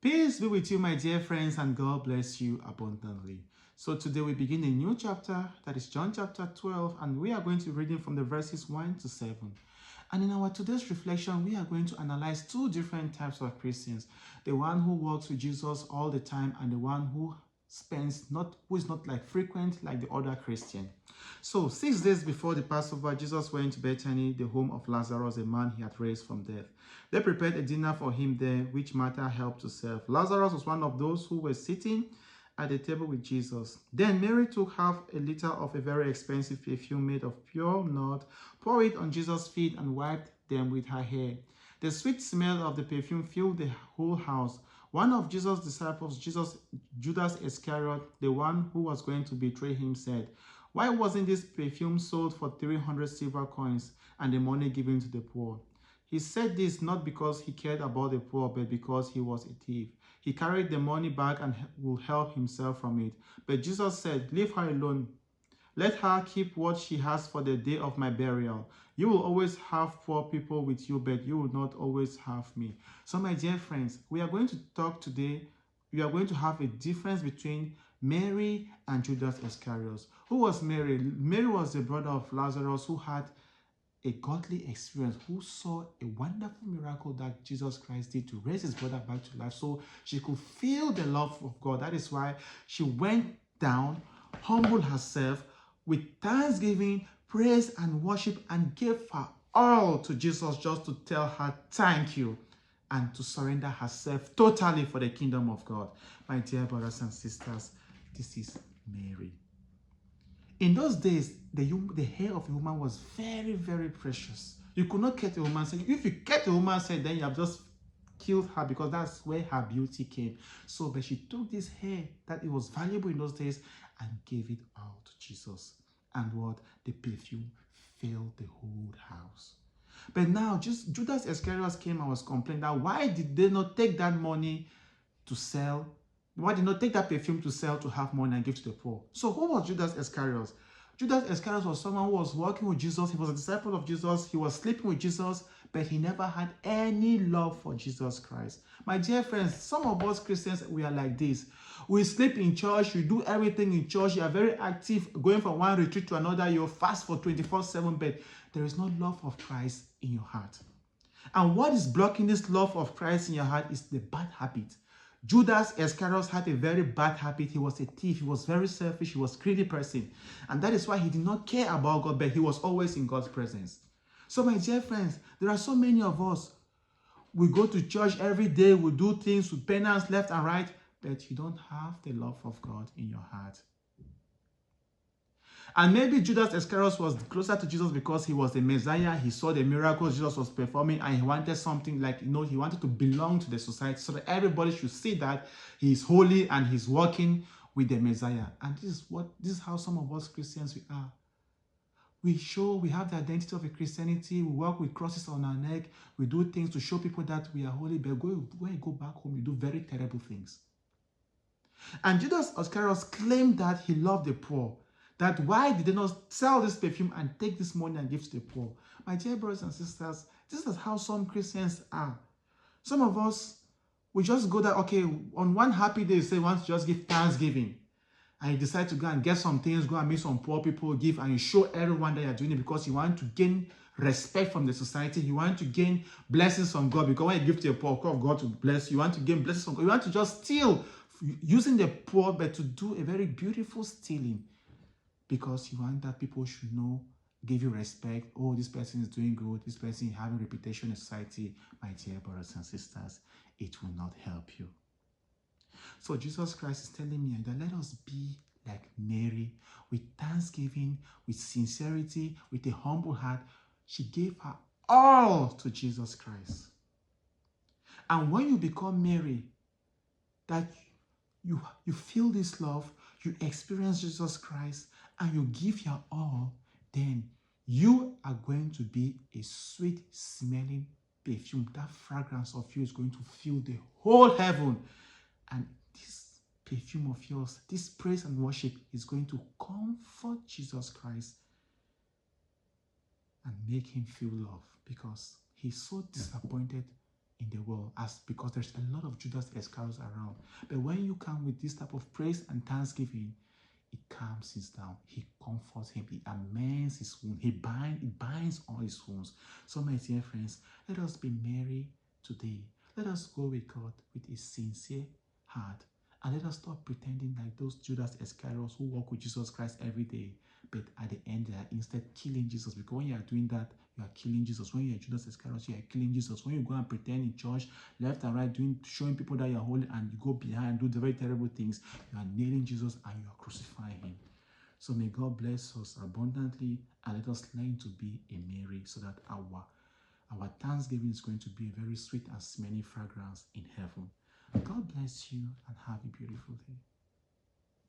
Peace be with you, my dear friends, and God bless you abundantly. So today we begin a new chapter, that is John chapter 12, and we are going to be reading from the verses 1 to 7. And in our today's reflection, we are going to analyze two different types of Christians. The one who walks with Jesus all the time and the one who is not like frequent like the other Christian. So 6 days before the Passover, Jesus went to Bethany, the home of Lazarus, a man he had raised from death. They prepared a dinner for him there, which Martha helped to serve. Lazarus was one of those who were sitting at the table with Jesus. Then Mary took half a liter of a very expensive perfume made of pure nard, poured it on Jesus' feet and wiped them with her hair. The sweet smell of the perfume filled the whole house. One of Jesus' disciples, Judas Iscariot, the one who was going to betray him, said, "Why wasn't this perfume sold for 300 silver coins and the money given to the poor?" He said this not because he cared about the poor, but because he was a thief. He carried the money back and will help himself from it. But Jesus said, "Leave her alone. Let her keep what she has for the day of my burial. You will always have poor people with you, but you will not always have me." So my dear friends, we are going to talk today. We are going to have a difference between Mary and Judas Iscariot. Who was Mary? Mary was the brother of Lazarus who had a godly experience, who saw a wonderful miracle that Jesus Christ did to raise his brother back to life, so she could feel the love of God. That is why she went down, humbled herself with thanksgiving, praise, and worship, and gave her all to Jesus just to tell her thank you and to surrender herself totally for the kingdom of God. My dear brothers and sisters, this is Mary. In those days, the hair of a woman was very, very precious. You could not cut a woman's hair. If you cut a woman's hair, then you have just killed her, because that's where her beauty came. So, but she took this hair that it was valuable in those days and gave it out to Jesus. And what? The perfume filled the whole house. But now, just Judas Iscariot came and was complaining that why did they not take that money to sell? Why did not take that perfume to sell to have money and give to the poor? So who was Judas Iscariot? Judas Iscariot was someone who was working with Jesus. He was a disciple of Jesus. He was sleeping with Jesus, but he never had any love for Jesus Christ. My dear friends, some of us Christians, we are like this. We sleep in church. We do everything in church. You are very active, going from one retreat to another. You fast for 24/7, but there is no love of Christ in your heart. And what is blocking this love of Christ in your heart is the bad habit. Judas Iscariot had a very bad habit. He was a thief. He was very selfish. He was a greedy person. And that is why he did not care about God, but he was always in God's presence. So my dear friends, there are so many of us. We go to church every day. We do things with penance left and right, but you don't have the love of God in your heart. And maybe Judas Iscariot was closer to Jesus because he was the Messiah. He saw the miracles Jesus was performing, and he wanted something like, he wanted to belong to the society so that everybody should see that he is holy and he's working with the Messiah. And this is how some of us Christians we are. We have the identity of a Christianity. We walk with crosses on our neck. We do things to show people that we are holy, but when you go back home, you do very terrible things. And Judas Iscariot claimed that he loved the poor. That why did they not sell this perfume and take this money and give to the poor? My dear brothers and sisters, this is how some Christians are. Some of us, we just go that, okay, on one happy day, you say, want to just give thanksgiving. And you decide to go and get some things, go and meet some poor people, give, and you show everyone that you're doing it because you want to gain respect from the society. You want to gain blessings from God, because when you give to the poor, God to bless you. You want to gain blessings from God. You want to just steal, using the poor, but to do a very beautiful stealing. Because you want that people should know, give you respect. Oh, this person is doing good. This person is having a reputation in society. My dear brothers and sisters, it will not help you. So Jesus Christ is telling me that let us be like Mary, with thanksgiving, with sincerity, with a humble heart. She gave her all to Jesus Christ. And when you become Mary, that you feel this love, you experience Jesus Christ, and you give your all, then you are going to be a sweet smelling perfume. That fragrance of you is going to fill the whole heaven. And this perfume of yours, this praise and worship is going to comfort Jesus Christ and make him feel love, because he's so disappointed in the world, as because there's a lot of Judas Iscariot around. But when you come with this type of praise and thanksgiving, it calms him down. He comforts him. He amends his wound. He binds all his wounds. So, my dear friends, let us be merry today. Let us go with God with a sincere heart. And let us stop pretending like those Judas Iscariot who walk with Jesus Christ every day. But at the end, they are instead killing Jesus. Because when you are doing that, you are killing Jesus. When you are Judas Iscariot, you are killing Jesus. When you go and pretend in church, left and right, showing people that you are holy, and you go behind and do the very terrible things, you are nailing Jesus and you are crucifying him. So may God bless us abundantly, and let us learn to be a Mary, so that our thanksgiving is going to be a very sweet and smelling fragrance in heaven. God bless you and have a beautiful day.